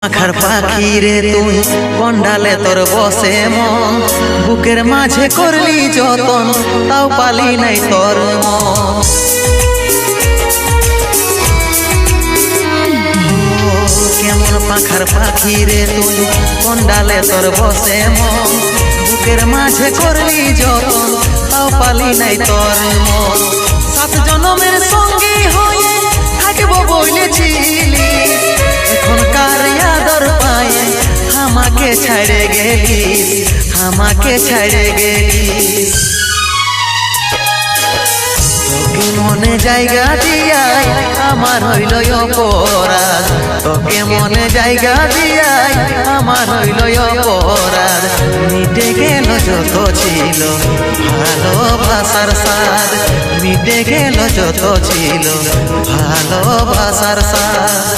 আখার পাখি রে তুই কন্ডালে তোর বসে মন, বুকের মাঝে করলি যতন তাও পালি নাই তোর মন। কেমন পাখার পাখি রে তুই কন্ডালে তোর বসে মন, বুকের মাঝে করলি যতন তাও পালি নাই তোর মন। সাত জনমের সঙ্গী হয়ে থাকবো বলেছিলি, এখনকার আদর পায়ে আমাকে ছাড়ে গেলিস, আমাকে ছাড়ে গেলিস। তোকে মনে জায়গা দিয়াই আমার হইল অপরাধ, তোকে মনে জায়গা দিয়াই আমার হইল অপরাধ। মিটে গেল যত ছিল ভালোবাসার স্বাদ, মিটে গেল যত ছিল ভালোবাসার স্বাদ।